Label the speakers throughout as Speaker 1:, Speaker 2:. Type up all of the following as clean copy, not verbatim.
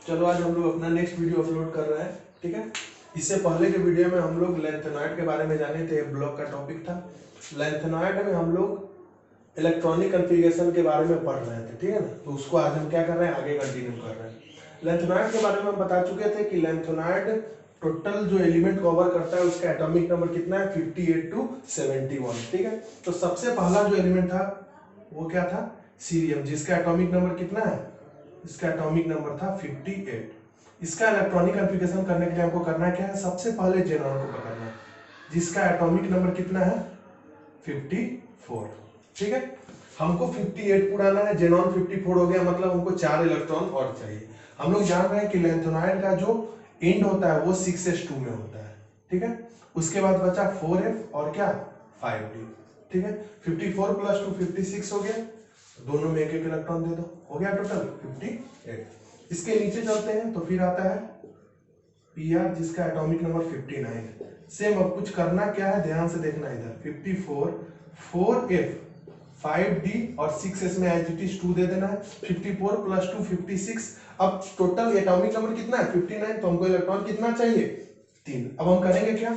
Speaker 1: चलो आज हम लोग अपना नेक्स्ट वीडियो अपलोड कर रहे हैं, ठीक है। इससे पहले के वीडियो में हम लोग लेंथेनॉइड के बारे में जाने थे, ब्लॉक का टॉपिक था। लेंथेनॉइड में हम लोग इलेक्ट्रॉनिक कॉन्फ़िगरेशन के बारे में पढ़ रहे थे, ठीक है ना। तो उसको आज हम क्या कर रहे हैं, आगे कंटिन्यू कर रहे हैं। लेंथेनॉइड के बारे में हम बता चुके थे कि लेंथेनॉइड टोटल जो एलिमेंट कवर करता है उसका एटॉमिक नंबर कितना है, 58 टू 71, ठीक है। तो सबसे पहला जो एलिमेंट था वो क्या था, सीरियम, जिसका एटॉमिक नंबर कितना है, इसका एटॉमिक नंबर था 58। इसका इलेक्ट्रॉनिक कॉन्फ़िगरेशन करने के लिए हमको करना क्या है, सबसे पहले जेनॉन को पकड़ना है जिसका एटॉमिक नंबर कितना है, 54, ठीक है। हमको 58 उड़ाना है, जेनॉन 54 हो गया, मतलब हमको 4 इलेक्ट्रॉन और चाहिए। हम लोग जान रहे हैं कि लेंथेनॉइड का जो एंड होता है वो 6s2 में होता है, ठीक है। उसके बाद बचा 4f और क्या, 5d, ठीक है। 54 प्लस 2 56 हो गया, दोनों में एक एक इलेक्ट्रॉन दे दो, हो गया टोटल 58। इसके नीचे चलते हैं तो फिर आता है Pr जिसका एटॉमिक नंबर 59। सेम अब कुछ करना क्या है, ध्यान से देखना इधर, 54 4f 5d और 6s में एज इट इज 2 दे देना है। 54 प्लस 2 56। अब टोटल एटॉमिक नंबर कितना है, 59, तो हमको इलेक्ट्रॉन कितना चाहिए, 3। अब हम करेंगे क्या,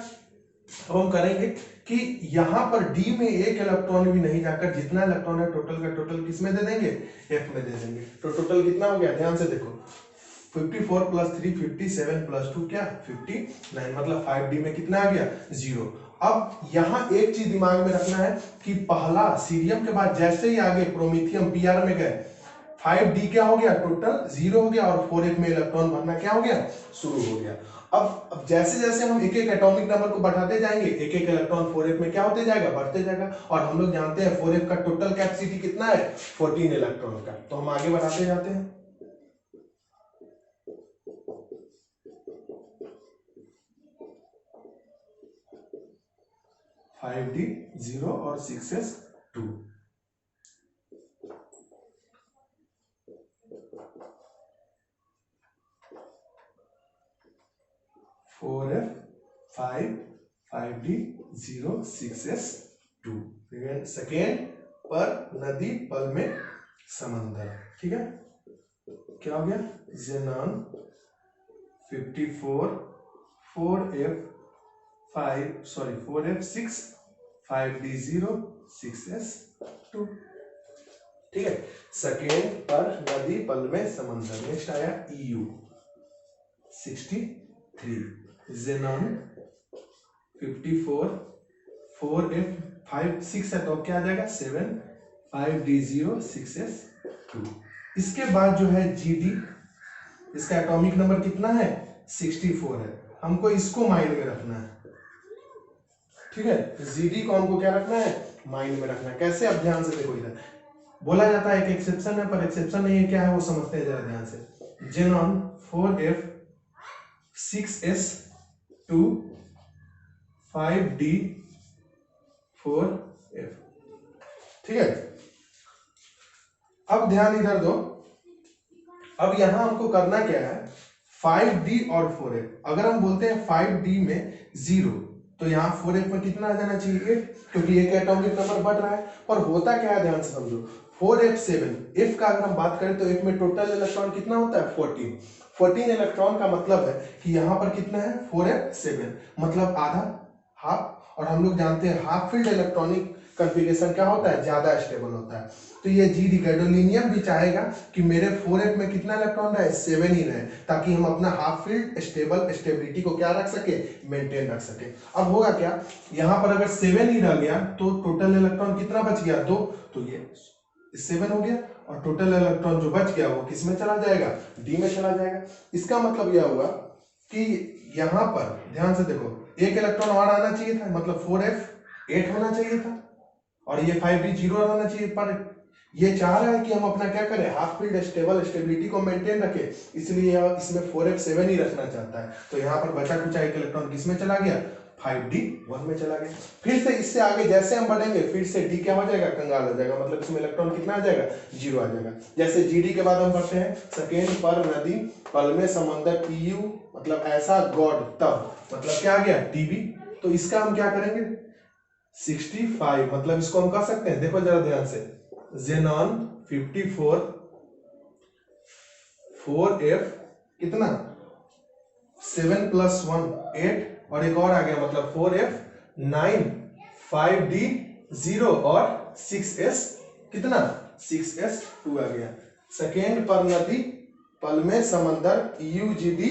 Speaker 1: अब हम करेंगे कि यहां पर डी में एक इलेक्ट्रॉन भी नहीं जाकर जितना इलेक्ट्रॉन है टोटल का टोटल किस में दे देंगे, एफ में दे देंगे। तो टोटल कितना हो गया, ध्यान से देखो, 54 प्लस 3 57 प्लस 2 क्या 59, मतलब 5d में कितना आ गया, 0। अब यहां एक चीज दिमाग में रखना है कि पहला सीरियम के बाद जैसे ही आगे प्रोमीथियम Pr में गए, 5d क्या हो गया, टोटल 0 हो गया और 4f में इलेक्ट्रॉन भरना क्या हो गया, शुरू हो गया। अब जैसे जैसे हम एक एक एटॉमिक नंबर को बढ़ाते जाएंगे, एक एक इलेक्ट्रॉन 4f में क्या होते जाएगा, बढ़ते जाएगा। और हम लोग जानते हैं 4f का टोटल कैपेसिटी कितना है, 14 इलेक्ट्रॉन का। तो हम आगे बढ़ाते जाते हैं, 5d 0 और 6s 2। 4f 5 5d 0 6s 2। Second पर नदी पल में समंदर, ठीक है। क्या हो गया, जेनॉन 54 4f 6 5d 0 6s 2, ठीक है। सेकेंड पर नदी पल में समंदर। नेक्स्ट आया EU 63, जेनॉन 54 4f 5 6 है तो क्या आ जाएगा, 7 5d 0 6s 2। इसके बाद जो है GD, इसका एटॉमिक नंबर कितना है, 64 है। हमको इसको माइंड में रखना है, ठीक है। GD को हमको क्या रखना है, माइंड में रखना है। कैसे, अब ध्यान से देखो, इधर बोला जाता है एक एक्सेप्शन है, पर एक्सेप्शन नहीं है, क्या है वो समझते हैं जरा ध्यान से। Xenon 4f 6s 2 5d 4f, ठीक है। अब ध्यान इधर दो, अब यहां हमको करना क्या है, 5d और 4f। अगर हम बोलते हैं 5d में 0 तो यहाँ 4f में कितना आ जाना चाहिए, 8, क्योंकि एक एटॉमिक नंबर बढ़ रहा है। पर होता क्या है, ध्यान से समझो, 4f 7 f का अगर हम बात करें तो f में टोटल इलेक्ट्रॉन कितना होता है, 14 इलेक्ट्रॉन का मतलब है कि यहाँ पर कितना है, 4f 7, मतलब आधा, हाफ। और हम लोग जानते हैं हाफ फील्ड इलेक्ट्रॉनिक कॉन्फ़िगरेशन क्या होता है, ज्यादा स्टेबल होता है। तो ये GD गैडोलिनियम भी चाहेगा कि मेरे 4f में कितना इलेक्ट्रॉन रहे, 7 ही रहे, ताकि हम अपना हाफ फील्ड स्टेबिलिटी को क्या रख सके, मेंटेन रख सके। अब होगा क्या, यहाँ पर अगर 7 ही रह गया तो टोटल इलेक्ट्रॉन कितना बच गया, 2, तो ये 7 हो गया और टोटल इलेक्ट्रॉन जो बच गया वो किस में चला जाएगा, D में चला जाएगा। इसका मतलब यह हुआ कि यहाँ पर ध्यान से देखो, एक इलेक्ट्रॉन और आना चाहिए था, मतलब 4f 8 होना चाहिए था और ये 5d 0 रहना चाहिए। पर ये चाह रहा है कि हम अपना क्या करें, हाफ फील्ड स्टेबिलिटी को मेंटेन रखें, इसलिए इसमें 4f 7 ही रखना चाहता है। तो यहाँ पर बचा कुचा एक इलेक्ट्रॉन किस में चला गया, 5d 1 में चला गया। फिर से इससे आगे जैसे हम बढ़ेंगे फिर से D क्या हो जाएगा, कंगाल हो जाएगा, मतलब इसमें इलेक्ट्रॉन कितना आ जाएगा, 0 आ जाएगा। जैसे GD के बाद हम बढ़ते हैं, सेकेंड पर नदी पल में समंदर PU, मतलब ऐसा गॉड, तब मतलब क्या आ गया, TB। तो इसका हम क्या करेंगे, 65, मतलब इसको हम कह सकते हैं, देखो जरा ध्यान से, जेनॉन 54 4f कितना 7 + 1 8 और एक और आ गया मतलब 4f 9 5d 0 और 6s कितना 6s 2 आ गया। सेकेंड पर नदी पल में समंदर यूजीडी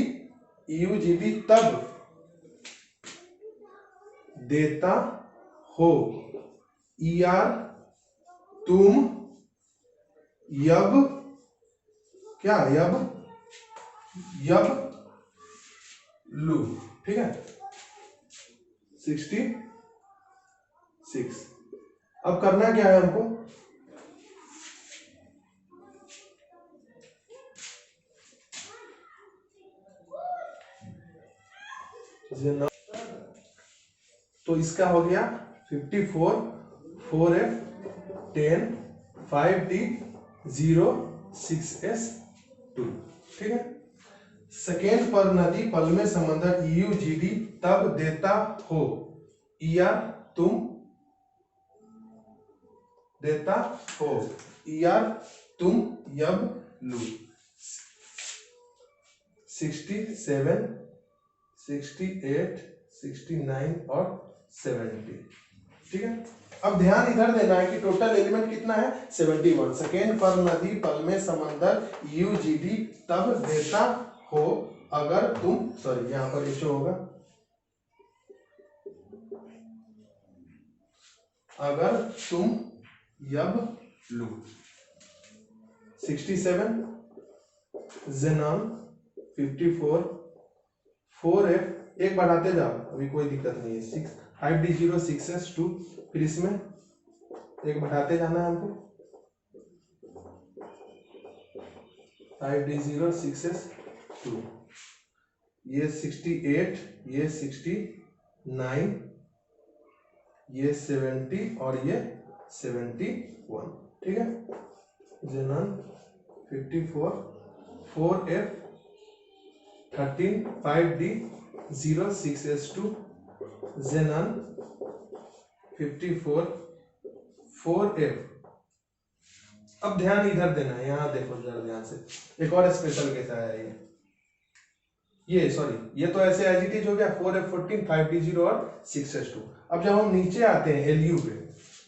Speaker 1: तब देता हो ईआर तुम यब क्या यब लू। ठीक है 66। अब करना क्या है हमको, तो इसका हो गया 54 4f 10 5d 0 6s 2। ठीक है। सेकेंड पर नदी पल में समंदर यूजीडी तब देता हो ईआर तुम देता हो ईआर तुम यब लू। 67 68 69 और 70। ठीक है। अब ध्यान इधर देना है कि टोटल एलिमेंट कितना है 71। सेकेंड पर नदी पल में समंदर यूजीडी तब देता हो अगर तुम सॉरी यहां पर इशू होगा अगर तुम यब लू। 67 जेनॉन 54 4f एक बढ़ाते जाओ अभी कोई दिक्कत नहीं है 6 5d 0 6s 2 फिर इसमें एक बढ़ाते जाना है हमको 5d 0 6s 2 ये 68 ये 69 ये 70 और ये 71। ठीक है। जेनन 54 4f 13 5d 0 6s2 जेनन 54 4f। अब ध्यान इधर देना है, यहां देखो जरा ध्यान से। एक और स्पेशल केस आया ये सॉरी ये तो ऐसे एज इट इज हो गया 4f 14 5d 0 और 6s2। अब जब हम नीचे आते हैं एलयू पे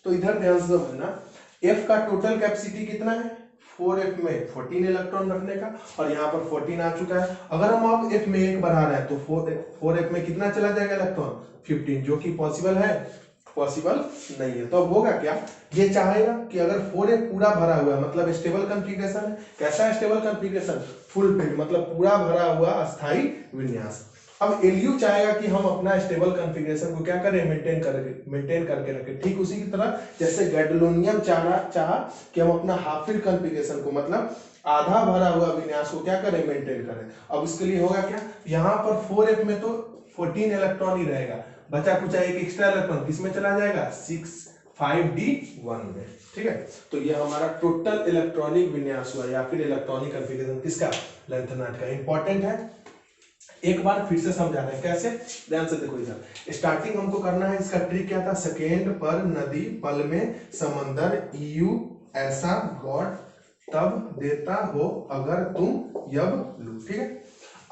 Speaker 1: तो इधर ध्यान से समझना f का टोटल कैपेसिटी कितना है 4f में 14 इलेक्ट्रॉन रखने का और यहाँ पर 14 आ चुका है। अगर हम अब f में एक बढ़ा रहे हैं तो 4f में कितना चला जाएगा इलेक्ट्रॉन 15 जो कि पॉसिबल है पॉसिबल नहीं है। तो अब होगा क्या ये चाहेगा कि अगर 4f पूरा भरा हुआ है मतलब स्टेबल कॉन्फ़िगरेशन है। कैसा है स्टेबल कॉन्फ़िगरेशन फुल फिल्ड मतलब पूरा भरा हुआ अस्थाई विन्यास। अब एलयू चाहेगा कि हम अपना स्टेबल कॉन्फ़िगरेशन को क्या करें मेंटेन करके रखें। ठीक उसी की तरह जैसे गैडोलिनियम चाहा कि हम अपना हाफ फिल्ड कॉन्फ़िगरेशन को मतलब आधा भरा हुआ विन्यास को क्या करें मेंटेन करें। अब इसके लिए होगा क्या यहाँ पर 4f में तो 14 इलेक्ट्रॉन ही रहेगा बचा कुछ एक एक्स्ट्रा इलेक्ट्रॉन किसमें चला जाएगा 5d1 में। ठीक है। तो ये हमारा टोटल इलेक्ट्रॉनिक विन्यास हुआ या फिर इलेक्ट्रॉनिक कॉन्फ़िगरेशन किसका लेंथेनाइट का। इंपॉर्टेंट है एक बार फिर से समझाना है कैसे ध्यान से देखो इधर स्टार्टिंग हमको करना है। इसका ट्रिक क्या था सेकेंड पर नदी पल में समंदर ईयू ऐसा गॉड तब देता हो अगर तुम यब लू। ठीक है।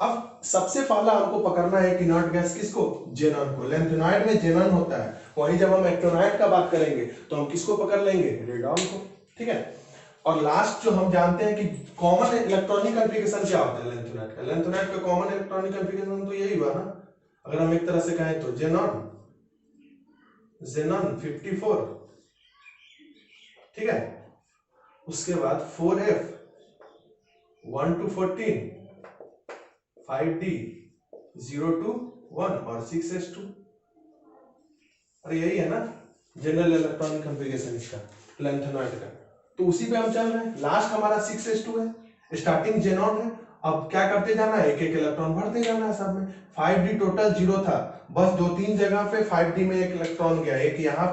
Speaker 1: अब सबसे पहला हमको पकड़ना है कि नॉट गैस किसको जेनॉन को। लेंथेनाइड में जेनॉन होता है वहीं जब हम एक्टिनाइड का बात करेंगे तो हम किसको पकड़ लेंगे रेडॉन को। ठीक है। और लास्ट जो हम जानते हैं कि कॉमन इलेक्ट्रॉनिक कॉन्फ़िगरेशन क्या होता है लेंथेनाइड का। लेंथेनाइड का कॉमन इलेक्ट्रॉनिक कॉन्फ़िगरेशन तो यही हुआ ना अगर हम एक तरह से कहें तो जेनॉन 54। ठीक है। उसके बाद 4f 1 to 14 5d 0 to 1 और 6s2। अरे यही है ना जनरल इलेक्ट्रॉनिक कॉन्फ़िगरेशन इसका लेंथेनाइड का। तो उसी पे हम चल रहे हैं। लास्ट हमारा 6s2 है स्टार्टिंग जेनॉन है। अब क्या करते जाना है एक एक इलेक्ट्रॉन भरते जाना है सब में। 5d टोटल 0 था बस 2-3 जगह पे 5d में एक इलेक्ट्रॉन गया एक यहाँ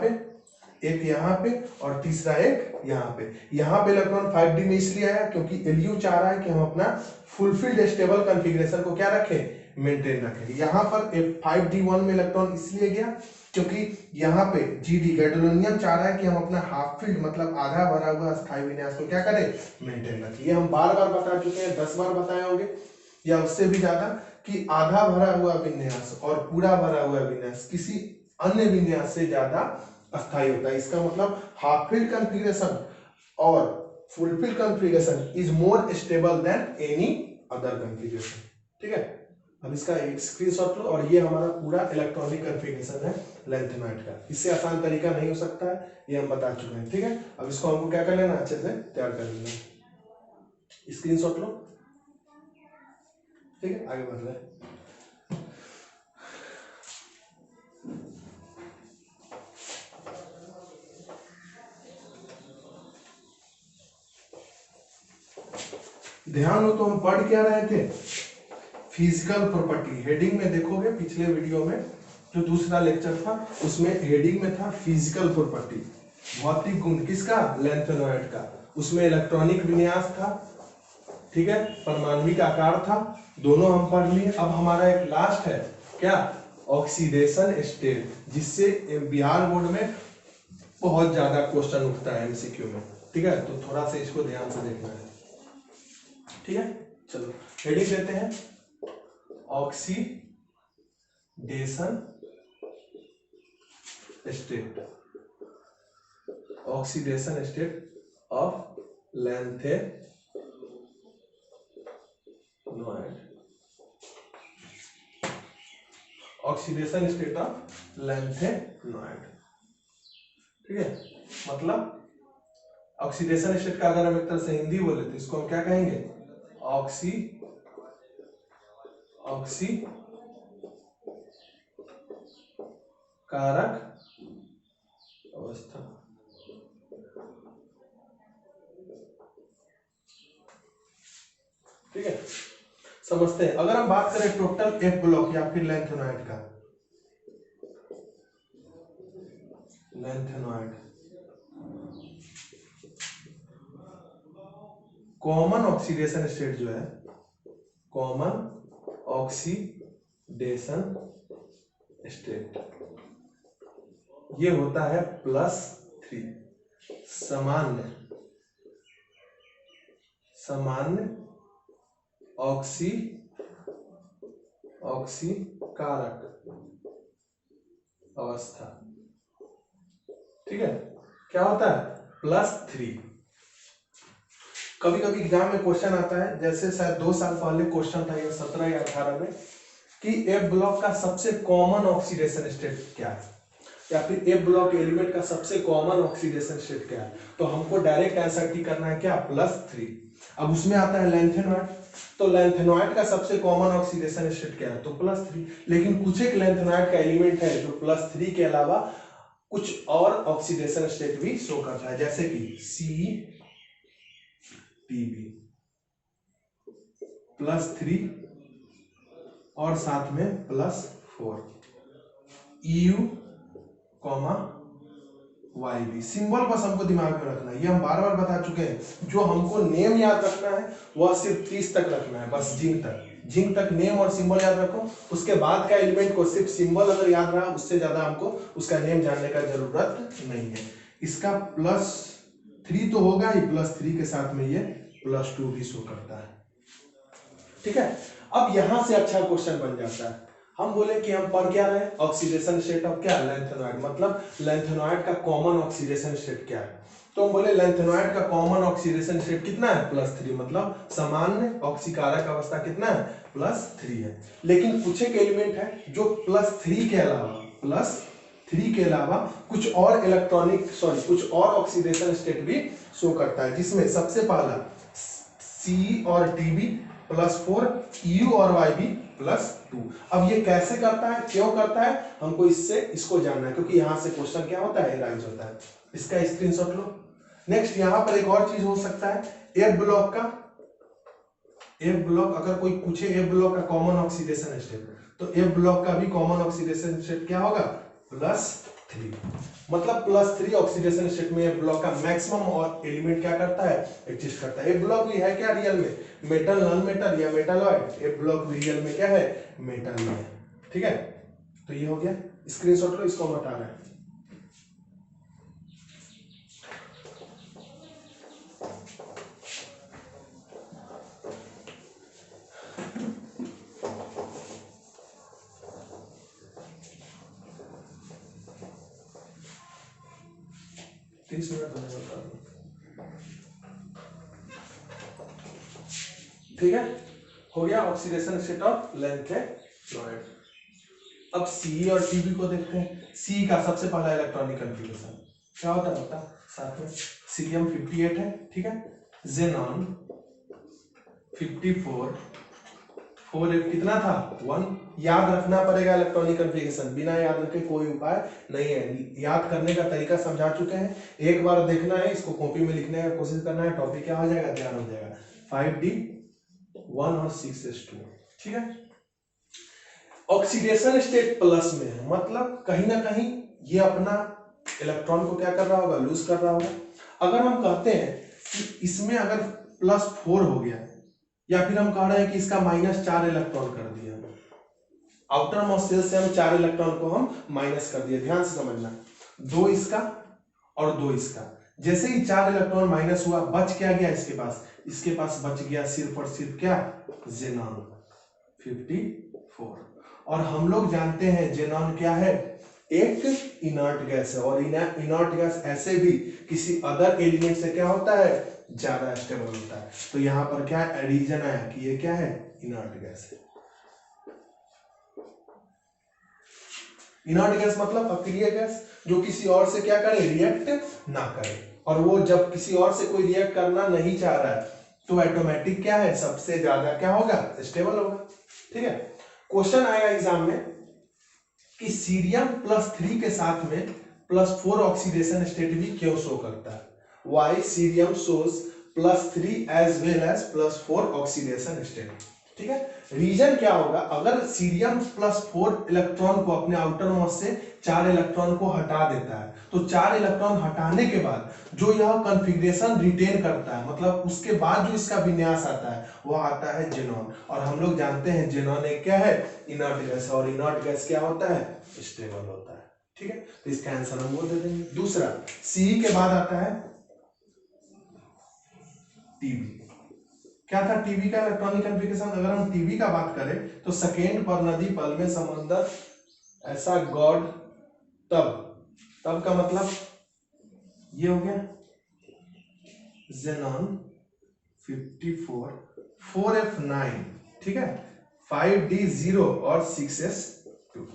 Speaker 1: पे और तीसरा एक यहाँ पे। यहाँ पे इलेक्ट्रॉन 5d में इसलिए आया क्योंकि एलयू चाह रहा है कि हम अपना फुलफिल्ड स्टेबल कॉन्फ़िगरेशन को क्या रखें मेंटेन रखें। यहाँ पर 5d1 में इलेक्ट्रॉन इसलिए गया क्योंकि यहाँ पे जीडी गैडोलिनियम चाह रहा है कि हम अपना हाफ फील्ड मतलब आधा भरा हुआ अस्थायी विन्यास को क्या करें मेंटेन रखें। ये हम बार बार बता चुके हैं 10 बार बताए होंगे। या उससे भी ज्यादा कि आधा भरा हुआ विन्यास और पूरा भरा हुआ विन्यास किसी अन्य विन्यास से ज्यादा अस्थायी होता है। इसका मतलब हाफ फिल्ड कॉन्फ़िगरेशन और fulfil configuration is more stable then any other configuration. ठीक है, अब इसका एक स्क्रीनशॉट लो और ये हमारा पूरा इलेक्ट्रॉनिक कॉन्फ़िगरेशन है लैंथेनॉइड का। इससे आसान तरीका नहीं हो सकता है, ये हम बता चुके हैं। ठीक है, अब इसको हमको क्या कर लेना, अच्छे से तैयार कर लेना। स्क्रीनशॉट लो। ठीक है, आगे बढ़ रहे हैं। ध्यान हो तो हम पढ़ क्या रहे थे, फिजिकल प्रॉपर्टी। हेडिंग में देखोगे पिछले वीडियो में जो दूसरा लेक्चर था उसमें हेडिंग में था फिजिकल प्रॉपर्टी, भौतिक गुण किसका, लैंथेनॉइड का। उसमें इलेक्ट्रॉनिक विन्यास था, ठीक है, परमाणविक आकार था, दोनों हम पढ़ लिए। अब हमारा एक लास्ट है क्या, ऑक्सीडेशन स्टेट, जिससे बिहार बोर्ड में बहुत ज्यादा क्वेश्चन उठता है एमसीक्यू में। ठीक है, तो थोड़ा सा इसको ध्यान से देखना है। ठीक है, चलो हेडिंग देते हैं, oxidation state, oxidation state of lanthanoid. Oxidation state of lanthanoid. ठीक है, मतलब ऑक्सीडेशन स्टेट का अगर हम एक तरह से हिंदी बोले तो इसको हम क्या कहेंगे, ऑक्सी कारक अवस्था। ठीक है, समझते हैं। अगर हम बात करें टोटल एफ ब्लॉक या फिर लैंथेनॉइड का, लैंथेनॉइड कॉमन ऑक्सीडेशन स्टेट जो है, कॉमन ऑक्सीडेशन स्टेट, ये होता है +3। सामान्य ऑक्सीकारक अवस्था। ठीक है, क्या होता है, +3। कभी कभी एग्जाम में क्वेश्चन आता है, जैसे शायद 2 साल पहले क्वेश्चन था ये 17 या 18 में, कि एफ ब्लॉक का सबसे कॉमन ऑक्सीडेशन स्टेट क्या है, या फिर एफ ब्लॉक एलिमेंट का सबसे कॉमन ऑक्सीडेशन स्टेट क्या है। तो हमको डायरेक्ट आंसर की करना है क्या, +3। अब उसमें आता है लैंथेनॉइड, तो लैंथेनॉइड का सबसे कॉमन ऑक्सीडेशन स्टेट क्या है, तो +3। लेकिन कुछ एक लैंथेनॉइड का एलिमेंट है जो +3 के अलावा कुछ और ऑक्सीडेशन स्टेट भी शो करता है, जैसे कि CTB +3 और साथ में +4, EU, YB। सिंबल बस हमको दिमाग में रखना है, ये हम बार बार बता चुके हैं। जो हमको नेम याद रखना है वह सिर्फ 30 तक रखना है, बस जिंक तक नेम और सिंबल याद रखो। उसके बाद का एलिमेंट को सिर्फ सिंबल अगर याद रहा, उससे ज्यादा हमको उसका नेम जानने का जरूरत नहीं है। इसका +3 तो होगा ही, +3 के साथ में ये +2 भी शो करता है। ठीक है, अब यहां से अच्छा क्वेश्चन बन जाता है। हम बोले कि हम पढ़ क्या रहे, ऑक्सीडेशन स्टेट ऑफ क्या, लैंथेनॉइड, मतलब लैंथेनॉइड का कॉमन ऑक्सीडेशन स्टेट क्या है। तो हम बोले लैंथेनॉइड का कॉमन ऑक्सीडेशन स्टेट कितना है, +3, मतलब सामान्य ऑक्सीकारक अवस्था कितना है, +3 है। लेकिन कुछ एक एलिमेंट है जो +3 के अलावा कुछ और कुछ और ऑक्सीडेशन स्टेट भी शो करता है, जिसमें सबसे पहला C और TB +4, EU और YB +2। अब ये कैसे करता है, क्यों करता है, हमको इसको जानना है, क्योंकि यहां से क्वेश्चन क्या होता है, राइज होता है। इसका स्क्रीनशॉट लो। नेक्स्ट यहां पर एक और चीज हो सकता है, एफ ब्लॉक अगर कोई पूछे एफ ब्लॉक का कॉमन ऑक्सीडेशन स्टेट, तो एफ ब्लॉक का भी कॉमन ऑक्सीडेशन स्टेट क्या होगा, +3। मतलब +3 ऑक्सीडेशन स्टेट में एफ ब्लॉक का मैक्सिमम और एलिमेंट क्या करता है, एग्जिस्ट करता है। एफ ब्लॉक भी है क्या रियल में, मेटल, नॉन मेटल या मेटालॉइड, एफ ब्लॉक भी रियल में क्या है, मेटल में है। ठीक है, तो ये हो गया, स्क्रीनशॉट लो, इसको हम हटा रहे हैं। 30 मिनट होने वाला है। ठीक है, हो गया ऑक्सीडेशन स्टेट ऑफ लैंथेनॉइड। अब सी और टीबी को देखते हैं। सी का सबसे पहला इलेक्ट्रॉनिक कन्फिगरेशन क्या होता है बता, साथ में सीरियम 58 है, ठीक है, जेनॉन 54, 4F कितना था 1। याद रखना पड़ेगा इलेक्ट्रॉनिक कन्फिगरेशन, बिना याद रखे कोई उपाय नहीं है। याद करने का तरीका समझा चुके हैं, एक बार देखना है, इसको कॉपी में लिखने का कोशिश करना है, टॉपिक क्या हो जाएगा, तैयार हो जाएगा। 5D 1 और 6S2, ठीक है। ऑक्सीडेशन स्टेट प्लस में है, मतलब कहीं ना कहीं ये अपना इलेक्ट्रॉन को क्या कर रहा होगा, लूज कर रहा होगा। अगर हम कहते हैं कि इसमें अगर +4 हो गया, या फिर हम कह रहे हैं कि इसका -4 इलेक्ट्रॉन कर दिया, आउटर मोस्ट शेल से हम 4 इलेक्ट्रॉन को हम माइनस कर दिए। ध्यान से समझना, 2 इसका और 2 इसका, जैसे ही 4 इलेक्ट्रॉन माइनस हुआ, बच क्या गया इसके पास बच गया सिर्फ और सिर्फ क्या, जेनॉन 54। और हम लोग जानते हैं जेनॉन क्या है, एक इनर्ट गैस है, और इनर्ट गैस ऐसे भी किसी अदर एलिमेंट से क्या होता है, ज्यादा स्टेबल होता है। तो यहां पर क्या एडिशन आया कि ये क्या है, इनर्ट गैस है। इनर्ट गैस मतलब अक्रिय गैस, जो किसी और से क्या करे, रिएक्ट ना करे। और वो जब किसी और से कोई रिएक्ट करना नहीं चाह रहा है, तो ऑटोमेटिक क्या है, सबसे ज्यादा क्या होगा, स्टेबल होगा। ठीक है, क्वेश्चन आएगा एग्जाम में कि सीरियम +3 के साथ में +4 ऑक्सीडेशन स्टेट भी क्यों शो करता है। Why cerium shows +3 as well as +4 oxidation state. ठीक है, रीजन क्या होगा, अगर सीरियम +4 इलेक्ट्रॉन को अपने आउटर मोस्ट से 4 इलेक्ट्रॉन को हटा देता है, तो 4 इलेक्ट्रॉन हटाने के बाद जो यह कॉन्फ़िगरेशन रिटेन करता है, मतलब उसके बाद जो इसका विन्यास आता है, वह आता है जेनॉन। और हम लोग जानते हैं जेनॉन एक क्या है, इनर्ट गैस, और इनर्ट गैस क्या होता है, स्टेबल होता है। ठीक है, तो इसका आंसर हम वो दे देंगे। दूसरा, सी के बाद आता है टीबी। क्या था टीबी का इलेक्ट्रॉनिक कॉन्फ़िगरेशन, अगर हम टीबी का बात करें तो सेकेंड पर नदी, पल में समंदर, ऐसा गॉड, तब का मतलब ये हो गया जेनॉन 54, 4F9, ठीक है, 5D0 और 6S2।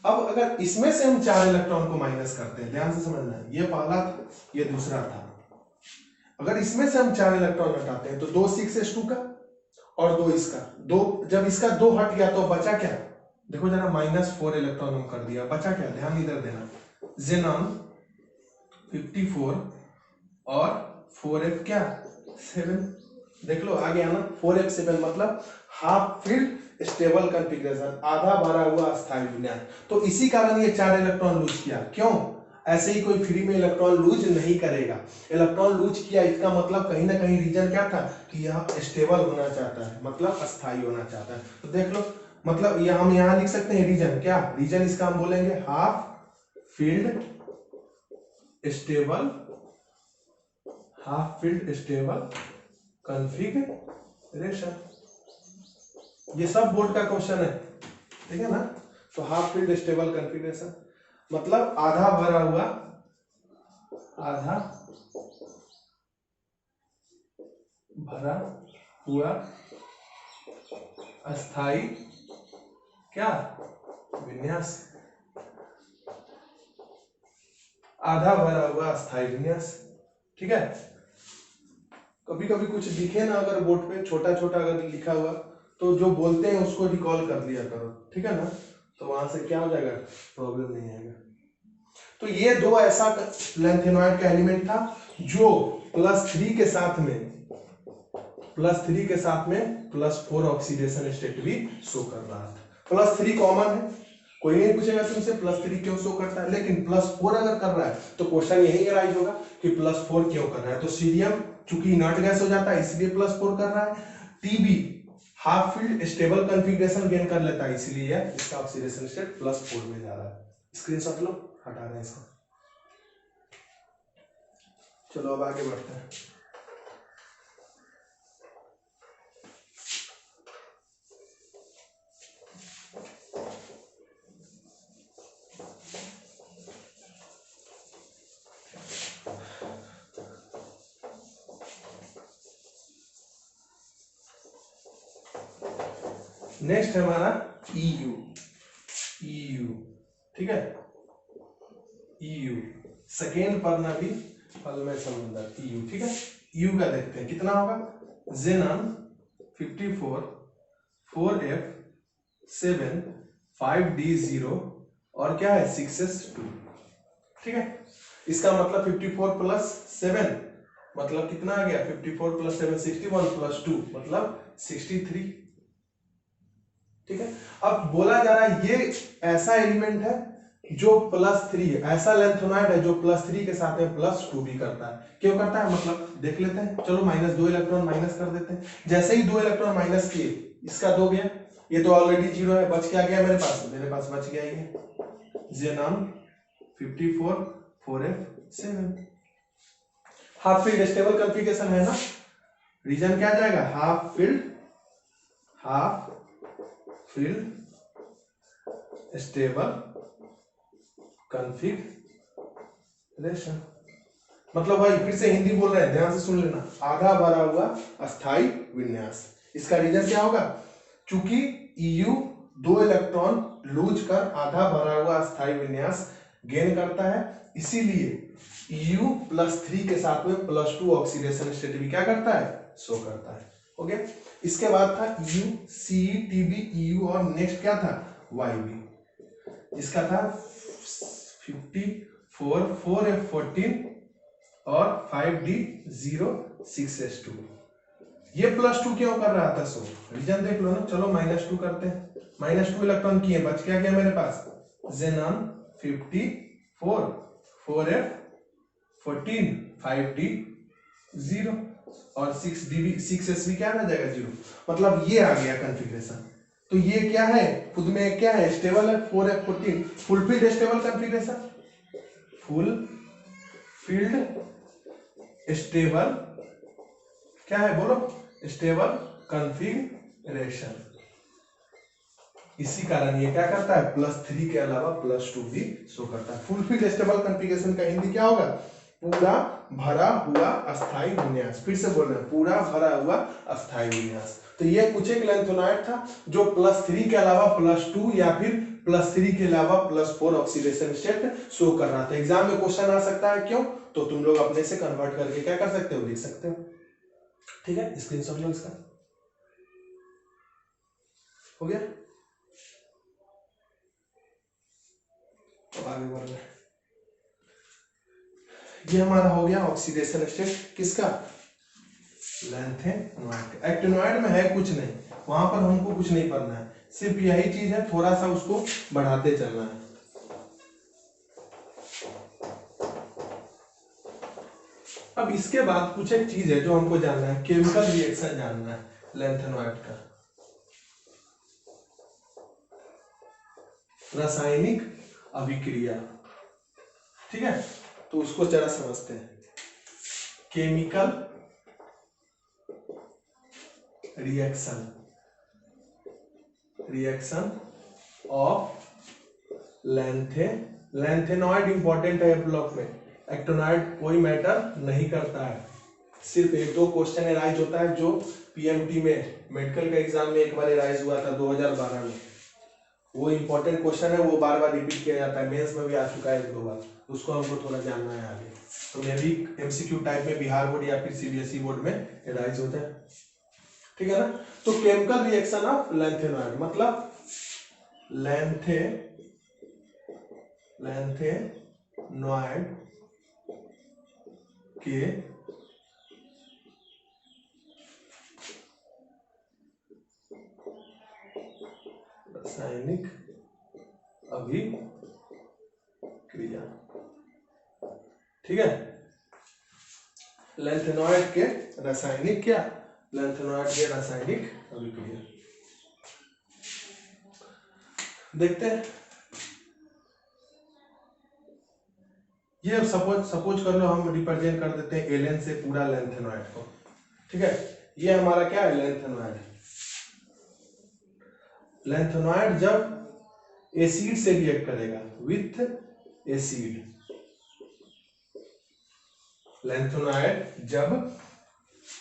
Speaker 1: अब अगर इसमें से हम 4 इलेक्ट्रॉन को माइनस करते हैं, ध्यान से समझना, ये पहला था, ये दूसरा था। अगर इसमें से हम 4 इलेक्ट्रॉन हटाते हैं तो 2 6S2 का और 2 इसका, जब इसका 2 हट गया तो बचा क्या, देखो जरा, -4 इलेक्ट्रॉन हम कर दिया, बचा क्या, ध्यान इधर देना, जेनॉन 54 और 4F क्या 7, देख लो आ गया ना, 4F7 मतलब हाफ फिल्ड स्टेबल कॉन्फ़िगरेशन, आधा भरा हुआ अस्थायी विन्यास। तो इसी कारण ये 4 इलेक्ट्रॉन लूज किया, क्यों, ऐसे ही कोई फ्री में इलेक्ट्रॉन लूज नहीं करेगा। इलेक्ट्रॉन लूज किया, इसका मतलब कहीं ना कहीं रीजन क्या था कि यह स्टेबल होना चाहता है, मतलब अस्थायी होना चाहता है। तो देख लो, मतलब ये हम यहां लिख सकते हैं रीजन, क्या रीजन, इसका हम बोलेंगे half field stable, half field stable configuration. ये सब बोर्ड का क्वेश्चन है, ठीक है ना। तो हाफ फील्ड स्टेबल कॉन्फ़िगरेशन मतलब आधा भरा हुआ, आधा भरा हुआ अस्थाई क्या विन्यास, आधा भरा हुआ अस्थाई विन्यास। ठीक है, कभी कभी कुछ दिखे ना अगर बोर्ड पे छोटा छोटा अगर लिखा हुआ, तो जो बोलते हैं उसको रिकॉल कर लिया करो, ठीक है ना, तो वहां से क्या हो जाएगा, प्रॉब्लम नहीं आएगा। तो ये दो ऐसा लैंथेनॉइड का एलिमेंट था जो +3 के साथ में +4 ऑक्सीडेशन स्टेट भी शो कर रहा था। +3 कॉमन है, कोई नहीं पूछेगा तुमसे +3 क्यों शो करता है, लेकिन +4 अगर कर रहा है तो क्वेश्चन यही अराइज होगा कि +4 क्यों कर रहा है। तो सीरियम चूंकि इनर्ट गैस हो जाता है इसलिए +4 कर रहा है, TB half field stable configuration gain कर लेता है, इसलिए इसका ऑक्सीडेशन स्टेट +4 में जा रहा है। स्क्रीनशॉट लो, हटा रहे हैं इसको। चलो अब आगे बढ़ते हैं। नेक्स्ट है हमारा EU। EU ठीक है, EU सेकेंड परमाणु फल में समुद्र EU ठीक है। EU का देखते हैं कितना होगा, Xenon 54 4F 7 5D0 और क्या है 6S2 ठीक है। इसका मतलब 54 प्लस 7 मतलब कितना आ गया, 54 प्लस 7 61 प्लस 2 मतलब 63 ठीक है। अब बोला जा रहा है ये ऐसा एलिमेंट है जो +3 है, ऐसा लेंथेनॉइड है जो +3 के साथ में +2 भी करता है। क्यों करता है मतलब देख लेते हैं, चलो -2 इलेक्ट्रॉन माइनस कर देते हैं। जैसे ही 2 इलेक्ट्रॉन माइनस किए इसका 2 गया, ये तो ऑलरेडी 0 है, बच क्या गया मेरे पास बच गया ये Xenon 54 4F7। Half field stable configuration है ना, रीजन क्या जाएगा, हाफ फील्ड स्टेबल कॉन्फ़िगरेशन। मतलब भाई फिर से हिंदी बोल रहे हैं, ध्यान से सुन लेना, आधा भरा हुआ अस्थाई विन्यास। इसका रीजन क्या होगा, चूंकि EU 2 इलेक्ट्रॉन लूज कर आधा भरा हुआ अस्थाई विन्यास गेन करता है, इसीलिए EU +3 के साथ में +2 ऑक्सीडेशन स्टेट भी क्या करता है, शो करता है। ओके, इसके बाद था EU CE TB EU और नेक्स्ट क्या था YB, इसका था 54 4F14 और 5D0 6S2। ये +2 क्यों कर रहा था, सो रीजन देख लो ना। चलो -2 करते हैं, -2 इलेक्ट्रॉन किए, बच क्या गया मेरे पास Xenon 54 4F14 5D0 और 6S भी क्या आ जाएगा 0, मतलब ये आ गया कॉन्फ़िगरेशन। तो ये क्या है, खुद में क्या है, स्टेबल है 4F14 full field stable configuration, full field stable क्या है बोलो, स्टेबल कॉन्फ़िगरेशन। इसी कारण ये क्या करता है, +3 के अलावा +2 भी शो करता है। फुल फील्ड स्टेबल कॉन्फ़िगरेशन का हिंदी क्या होगा, पूरा भरा हुआ अस्थाई विन्यास। फिर से बोल रहे हैं, पूरा भरा हुआ अस्थाई विन्यास। तो ये कुछ एक लेंथेनॉइड था जो +3 के अलावा +2 या फिर +3 के अलावा +4 ऑक्सीडेशन स्टेट शो कर रहा था। एग्जाम में क्वेश्चन आ सकता है, क्यों, तो तुम लोग अपने से कन्वर्ट करके क्या कर सकते हो, लिख सकते हो। ठीक है, स्क्रीनशॉट लो इसका, हो गया। तो आगे बढ़ रहे हैं, ये हमारा हो गया ऑक्सीडेशन स्टेट किसका, लेंथेनॉइड। एक्टिनॉइड में है कुछ नहीं, वहां पर हमको कुछ नहीं पढ़ना है, सिर्फ यही चीज है, थोड़ा सा उसको बढ़ाते चलना है। अब इसके बाद कुछ एक चीज है जो हमको जानना है, केमिकल रिएक्शन जानना है लेंथेनॉइड का, रासायनिक अभिक्रिया। ठीक है, तो उसको जरा समझते हैं। Chemical reaction of lanthanoid important है ब्लॉक में, एक्टिनॉइड कोई मैटर नहीं करता है। सिर्फ 1-2 क्वेश्चन एराइज होता है जो पीएमटी में मेडिकल का एग्जाम में एक बार एराइज हुआ था 2012 में, वो इंपॉर्टेंट क्वेश्चन है, वो बार बार रिपीट किया जाता है, मेंस में भी आ चुका है 1-2 बार, उसको हमको थोड़ा जानना है आगे। तो मे भी एमसीक्यू टाइप में बिहार बोर्ड या फिर सीबीएसई बोर्ड में एराइज होता है। ठीक है ना, तो केमिकल रिएक्शन ऑफ लेंथेनॉइड मतलब लेंथेनॉइड के रासायनिक अभिक्रिया। ठीक है, लेंथेनॉइड के रासायनिक क्या, लेंथेनॉइड के रासायनिक अभिक्रिया देखते हैं। ये सपोज कर लो हम रिप्रेजेंट कर देते हैं एलन से पूरा लेंथेनॉइड को। ठीक है, ये हमारा क्या है, लेंथेनॉइड। लेंथेनॉइड जब एसिड से रिएक्ट करेगा विथ एसिड, लेंथेनॉइड जब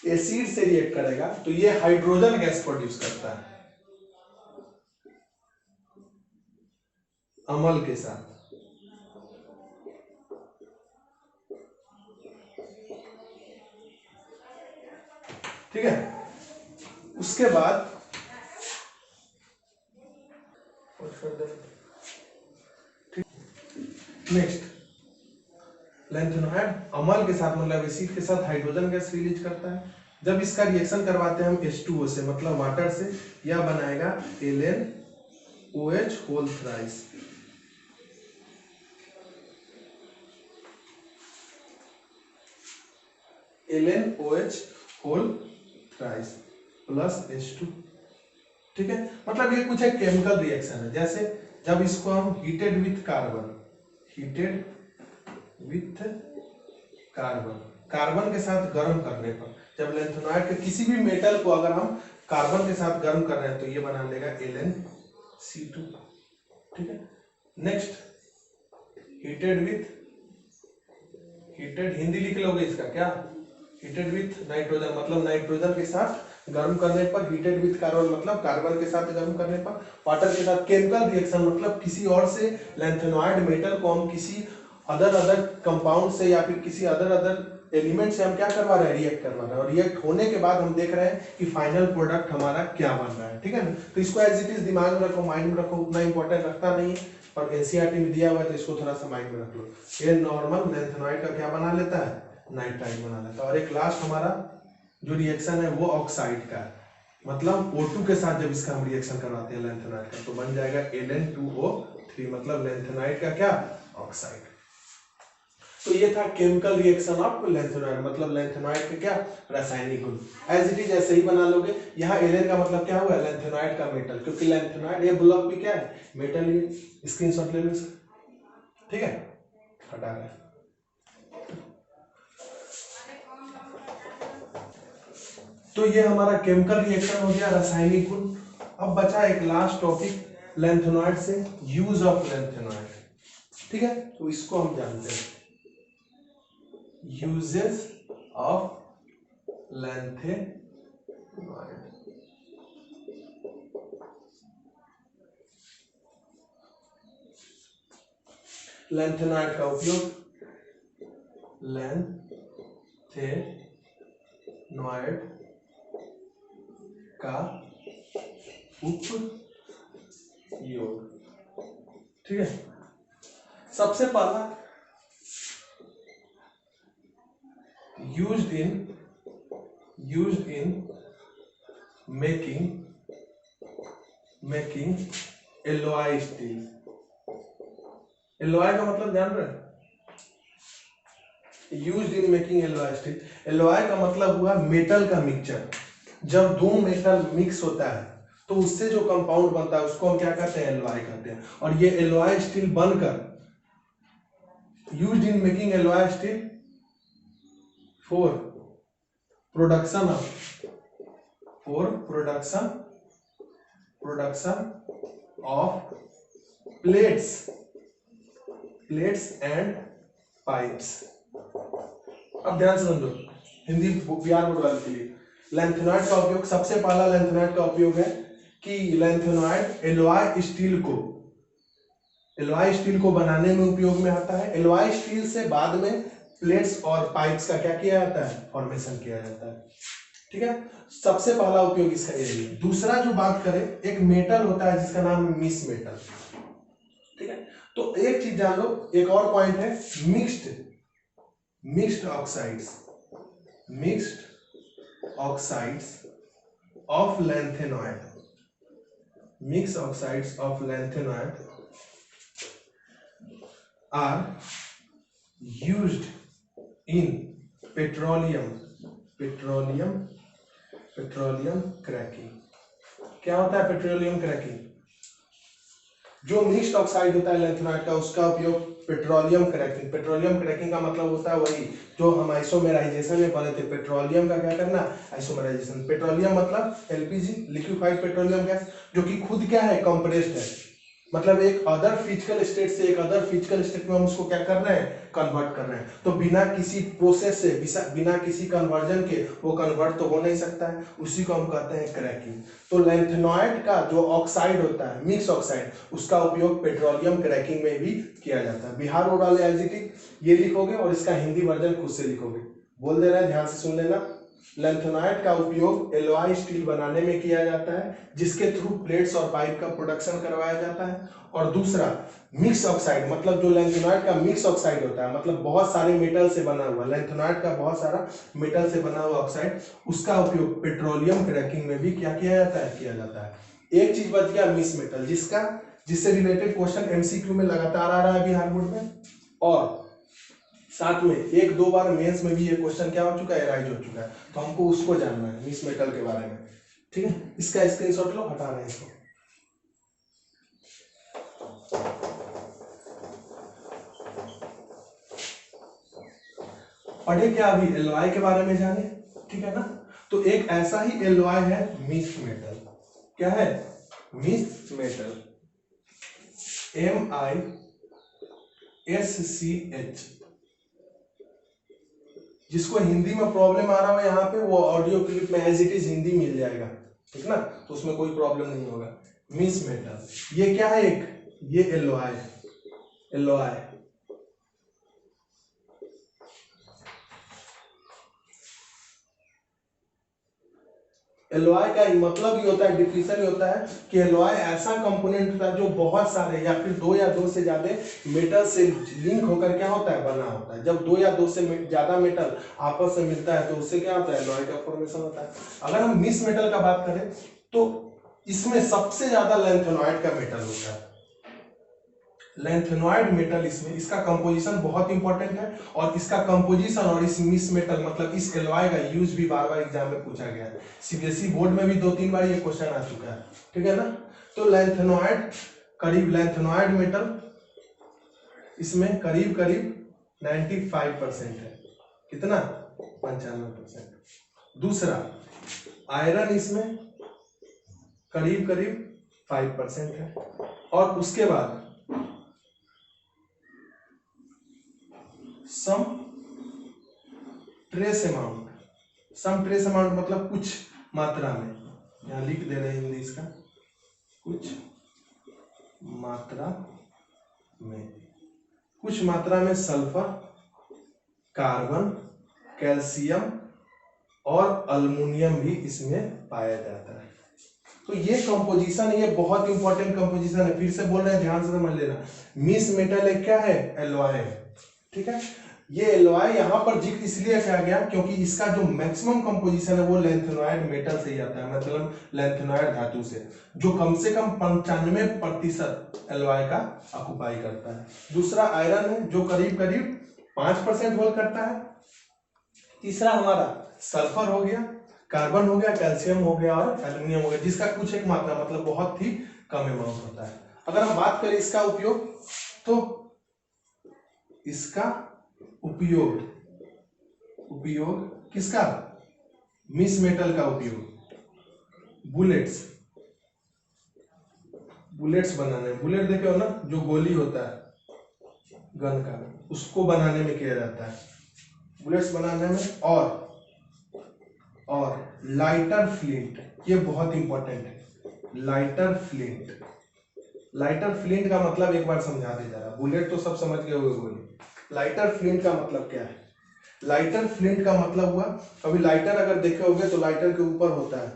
Speaker 1: एसिड से रिएक्ट करेगा तो ये हाइड्रोजन गैस प्रोड्यूस करता है। अमल के साथ, ठीक है। उसके बाद नेक्स्ट, लैंथेनॉइड अमल के साथ मतलब एसिड के साथ हाइड्रोजन गैस रिलीज करता है। जब इसका रिएक्शन करवाते हैं हम H2O से मतलब वाटर से, यह बनाएगा LnOH whole thrice. LnOH whole thrice plus H2, ठीक है। मतलब ये कुछ एक केमिकल रिएक्शन है। जैसे जब इसको हम heated with carbon, heated with carbon, carbon के साथ गर्म करने पर, जब लैंथेनॉइड के किसी भी मेटल को अगर हम कार्बन के साथ गर्म कर रहे हैं तो ये बना लेगा LnC2, ठीक है। Next, heated with, heated Hindi लिख लोगे इसका क्या, हीटेड विथ नाइट्रोजन मतलब नाइट्रोजन के साथ गर्म करने पर, हीटेड विथ कार्बन मतलब कार्बन के साथ गर्म करने पर, वाटर के साथ केमिकल रिएक्शन मतलब किसी और से लैंथेनॉइड मेटल को हम किसी अदर कंपाउंड से या फिर किसी अदर एलिमेंट से हम क्या करवा रहे हैं, रिएक्ट करवा रहे हैं, और रिएक्ट होने के बाद हम देख रहे हैं कि फाइनल प्रोडक्ट हमारा क्या बन रहा है, ठीक है ना। तो इसको एज इट इज दिमाग में रखो, माइंड में रखो, उतना इंपॉर्टेंट रखता नहीं है, और एनसीईआरटी में दिया हुआ है तो इसको थोड़ा सा माइंड में रख लो। ये नॉर्मल लैंथेनॉइड का क्या बना लेता है, नाइट्राइड बना लेता है। और एक लास्ट हमारा जो रिएक्शन है वो ऑक्साइड का है, मतलब O2 के साथ जब इसका हम रिएक्शन करवाते हैं लैंथेनॉइड का तो बन जाएगा Ln2O3 मतलब लैंथेनॉइड का क्या, ऑक्साइड। तो ये था केमिकल रिएक्शन ऑफ लैंथेनॉइड, मतलब लैंथेनॉइड का क्या, रासायनिक गुण। एज इट इज ऐसे ही बना लोगे। यहाँ Ln का मतलब क्या हुआ, लैंथेनॉइड का मेटल, क्योंकि लैंथेनॉइड ये ब्लॉक भी क्या है, मेटल ही। स्क्रीनशॉट ले लो इसका, ठीक है, हटा रहे हैं। तो ये हमारा केमिकल रिएक्शन हो गया, रासायनिक गुण। अब बचा एक लास्ट टॉपिक लैंथेनॉइड से, यूज ऑफ लैंथेनॉइड, ठीक है। तो इसको हम जानते हैं, यूजेस ऑफ लैंथेनॉइड। लैंथेनॉइड का उपयोग, लैंथेनॉइड का उपयोग, ठीक है। सबसे पहला used in making alloy steel। alloy का मतलब जान रहे हैं, used in making alloy steel। alloy का मतलब हुआ मेटल का मिक्सचर। जब दो मेटल मिक्स होता है तो उससे जो कंपाउंड बनता है उसको हम क्या कहते हैं, एलॉय कहते हैं। और ये एलॉय स्टील बनकर, used in making alloy steel for production of plates and pipes. अब ध्यान से समझो, हिंदी बिहार बोर्ड वाले के लिए लैंथेनॉइड का उपयोग, सबसे पहला लैंथेनॉइड का उपयोग है कि लैंथेनॉइड एलॉय स्टील को बनाने में उपयोग में आता है। एलॉय स्टील से बाद में प्लेट्स और पाइप्स का क्या किया जाता है, फॉर्मेशन किया जाता है, ठीक है। सबसे पहला उपयोग इसका ये है। दूसरा जो बात करें, एक मेटल होता है जिसका नाम है मिक्स मेटल, ठीक है। तो एक चीज जान लो, एक और पॉइंट है, mixed oxides of lanthanide, mixed oxides of lanthanide are used in petroleum cracking। क्या होता है पेट्रोलियम क्रैकिंग? जो मिक्स्ड ऑक्साइड होता है लैंथेनॉइड का, उसका उपयोग पेट्रोलियम क्रैकिंग का मतलब होता है वही जो हम आइसोमेराइजेशन में पढ़े थे। पेट्रोलियम का क्या करना, आइसोमेराइजेशन। पेट्रोलियम मतलब एलपीजी, लिक्विफाइड पेट्रोलियम गैस, जो कि खुद क्या है, कंप्रेस्ड है। मतलब एक अदर फिजिकल स्टेट से एक अदर फिजिकल स्टेट में हम उसको क्या कर रहे हैं, कन्वर्ट कर रहे हैं। तो बिना किसी प्रोसेस से, बिना किसी कन्वर्जन के वो कन्वर्ट तो हो नहीं सकता है, उसी को हम कहते हैं क्रैकिंग। तो लैंथेनॉइड का जो ऑक्साइड होता है, मिक्स ऑक्साइड, उसका उपयोग पेट्रोलियम क्रैकिंग में भी किया जाता है। बिहार बोर्ड वाले एलजीटी ये लिखोगे और इसका हिंदी वर्जन खुद से लिखोगे, बोल दे रहे हैं, ध्यान से सुन लेना। लैंथेनॉइड का उपयोग एलॉय स्टील बनाने में किया जाता है, जिसके थ्रू प्लेट्स और पाइप का प्रोडक्शन करवाया जाता है। और दूसरा मिक्स ऑक्साइड, मतलब जो लैंथेनॉइड का मिक्स ऑक्साइड होता है, मतलब बहुत सारे मेटल से बना हुआ, लैंथेनॉइड का बहुत सारा मेटल से बना हुआ ऑक्साइड, उसका उपयोग पेट्रोलियम क्रैकिंग में भी क्या किया जाता है, किया जाता है। एक चीज बच गया, मिक्स मेटल, जिससे रिलेटेड क्वेश्चन एमसीक्यू में लगातार आ रहा है बिहार बोर्ड में, और साथ में एक दो बार मेंस में भी ये क्वेश्चन क्या हो चुका है, राइज हो चुका है। तो हमको उसको जानना है, मिक्स मेटल के बारे में, ठीक है। इसका स्क्रीनशॉट लो, हटा रहे हैं इसको। पढ़े क्या अभी, एलॉय के बारे में जाने, ठीक है ना। तो एक ऐसा ही एलॉय है मिक्स मेटल, क्या है, मिक्स मेटल, MISCH। जिसको हिंदी में प्रॉब्लम आ रहा हो यहाँ पे, वो ऑडियो क्लिप में एज इट इज हिंदी मिल जाएगा, ठीक ना, तो उसमें कोई प्रॉब्लम नहीं होगा। मिक्स मेटल, ये क्या है, एक ये एलॉय है, एलॉय। एलॉय का मतलब ये होता है, डिफिनेशन ये होता है कि एलॉय ऐसा कंपोनेंट होता है जो बहुत सारे या फिर दो या दो से ज्यादा मेटल से लिंक होकर क्या होता है, बना होता है। जब दो या दो से ज्यादा मेटल आपस में मिलता है तो उससे क्या होता है, एलॉय का फॉर्मेशन होता है। अगर हम मिक्स मेटल का बात करें तो इसमें सबसे ज्यादा लैंथेनॉइड का मेटल होता है, लैंथेनॉइड मेटल इसमें, इसका कंपोजिशन बहुत इंपॉर्टेंट है। और इसका कंपोजिशन और इस मिक्स मेटल मतलब इस एलॉय का यूज भी बार बार एग्जाम में पूछा गया है, सीबीएसई बोर्ड में भी 2-3 बार ये क्वेश्चन आ चुका है, ठीक है ना। तो लैंथेनॉइड करीब, लैंथेनॉइड मेटल इसमें करीब करीब 95% है, कितना, 95%। दूसरा आयरन इसमें करीब करीब 5% है। और उसके बाद सम ट्रेस अमाउंट, सम ट्रेस अमाउंट मतलब कुछ मात्रा में, यहां लिख दे रहे हैं हिंदी इसका, कुछ मात्रा में, कुछ मात्रा में सल्फर, कार्बन, कैल्शियम और अल्मुनियम भी इसमें पाया जाता है। तो ये कंपोजिशन, ये बहुत इंपॉर्टेंट कंपोजिशन है, फिर से बोल रहे हैं, ध्यान से समझ लेना। मिक्स मेटल एक क्या है, एलॉय है, ठीक है। ये एलॉय यहाँ पर जिक्र इसलिए किया गया क्योंकि इसका जो मैक्सिमम कंपोजिशन है वो लैंथेनॉइड मेटल से ही आता है, मतलब लैंथेनॉइड धातु से, जो कम से कम 95% एलॉय का ऑक्युपाई करता है। दूसरा आयरन है जो करीब करीब 5% होल्ड करता है। तीसरा हमारा सल्फर हो गया, कार्बन हो गया, कैल्शियम हो गया और एल्यूमिनियम हो गया, जिसका कुछ एक मात्रा मतलब बहुत ही कम अमाउंट होता है। अगर हम बात करें इसका उपयोग, तो इसका उपयोग किसका, मिक्स मेटल का उपयोग बुलेट्स बनाने, बुलेट देखे हो ना, जो गोली होता है गन का, उसको बनाने में किया जाता है, बुलेट्स बनाने में। और लाइटर फ्लिंट, ये बहुत इंपॉर्टेंट है, लाइटर फ्लिंट का मतलब एक बार समझा दे जरा, बुलेट तो सब समझ गए होंगे गोली, लाइटर फ्लिंट का मतलब क्या है। लाइटर फ्लिंट का मतलब हुआ, अभी लाइटर अगर देखे होगे तो लाइटर के ऊपर होता है,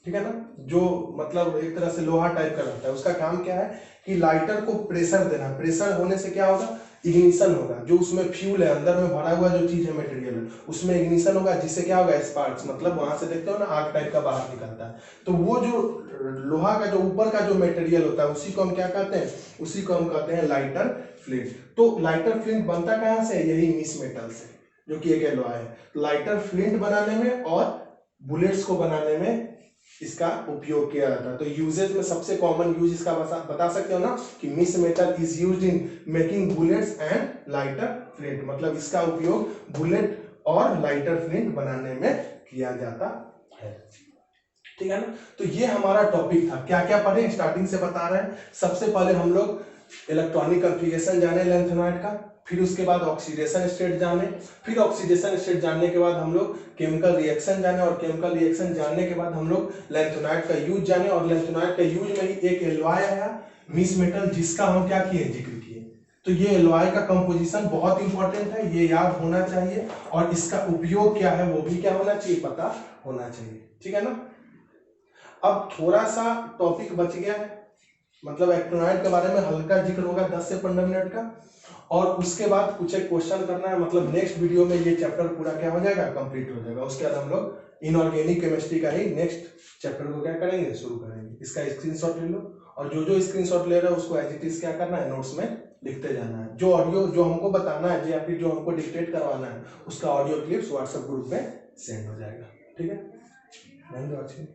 Speaker 1: ठीक है ना, जो मतलब एक तरह से लोहा टाइप का रहता है, उसका काम क्या है कि लाइटर को प्रेशर देना, प्रेशर होने से क्या होगा, इग्निशन होगा, जो उसमें फ्यूल है, अंदर में भरा हुआ जो चीज है, मटेरियल है, उसमें इग्निशन होगा, जिससे क्या होगा, स्पार्क्स, मतलब वहां से देखते हो ना आग टाइप का बाहर निकलता है। तो वो जो लोहा का जो ऊपर का जो मटेरियल होता है, उसी को हम क्या कहते हैं, उसी को हम कहते हैं लाइटर फ्लिंट। तो लाइटर फ्लिंट बनता कहाँ से, यही मिक्स मेटल से, जो कि एक एलॉय है। लाइटर फ्लिंट बनाने में और बुलेट्स को बनाने में इसका उपयोग किया जाता है। तो यूजेज में सबसे कॉमन यूज इसका बता सकते हो ना कि mix metal is used in making bullets and lighter flint, मतलब इसका उपयोग बुलेट और लाइटर फ्लिंट बनाने में किया जाता है। ठीक है ना। तो ये हमारा टॉपिक था। क्या क्या पढ़े स्टार्टिंग से बता रहे हैं। सबसे पहले हम लोग इलेक्ट्रॉनिक कॉन्फ़िगरेशन जाने लैंथेनॉइड का, फिर उसके बाद ऑक्सीडेशन स्टेट जाने, फिर ऑक्सीडेशन स्टेट जानने के बाद हम लोग केमिकल रिएक्शन जाने, और केमिकल रिएक्शन जानने के बाद हम लोग लैंथेनॉइड का यूज जाने, और लैंथेनॉइड का यूज में ही एक एलॉय आया मिस मेटल, जिसका हम क्या किए, जिक्र किए। तो ये एलॉय का कंपोजिशन बहुत इंपॉर्टेंट है, ये याद होना चाहिए, और इसका उपयोग क्या है वो भी क्या होना चाहिए, पता होना चाहिए। ठीक है ना। अब थोड़ा सा टॉपिक बच गया है, मतलब एक्टिनॉइड के बारे में हल्का जिक्र होगा 10 से 15 मिनट का, और उसके बाद कुछ एक क्वेश्चन करना है। मतलब नेक्स्ट वीडियो में ये चैप्टर पूरा क्या हो जाएगा, कंप्लीट हो जाएगा। उसके बाद हम लोग इनऑर्गेनिक केमिस्ट्री का ही नेक्स्ट चैप्टर को क्या करेंगे, शुरू करेंगे। इसका स्क्रीनशॉट ले लो, और जो जो स्क्रीनशॉट ले रहे हो उसको एज इट इज क्या करना है, नोट्स में लिखते जाना है। जो ऑडियो जो हमको बताना है या फिर जो हमको डिक्टेट करवाना है, उसका ऑडियो क्लिप्स व्हाट्सएप ग्रुप में सेंड हो जाएगा। ठीक है, धन्यवाद।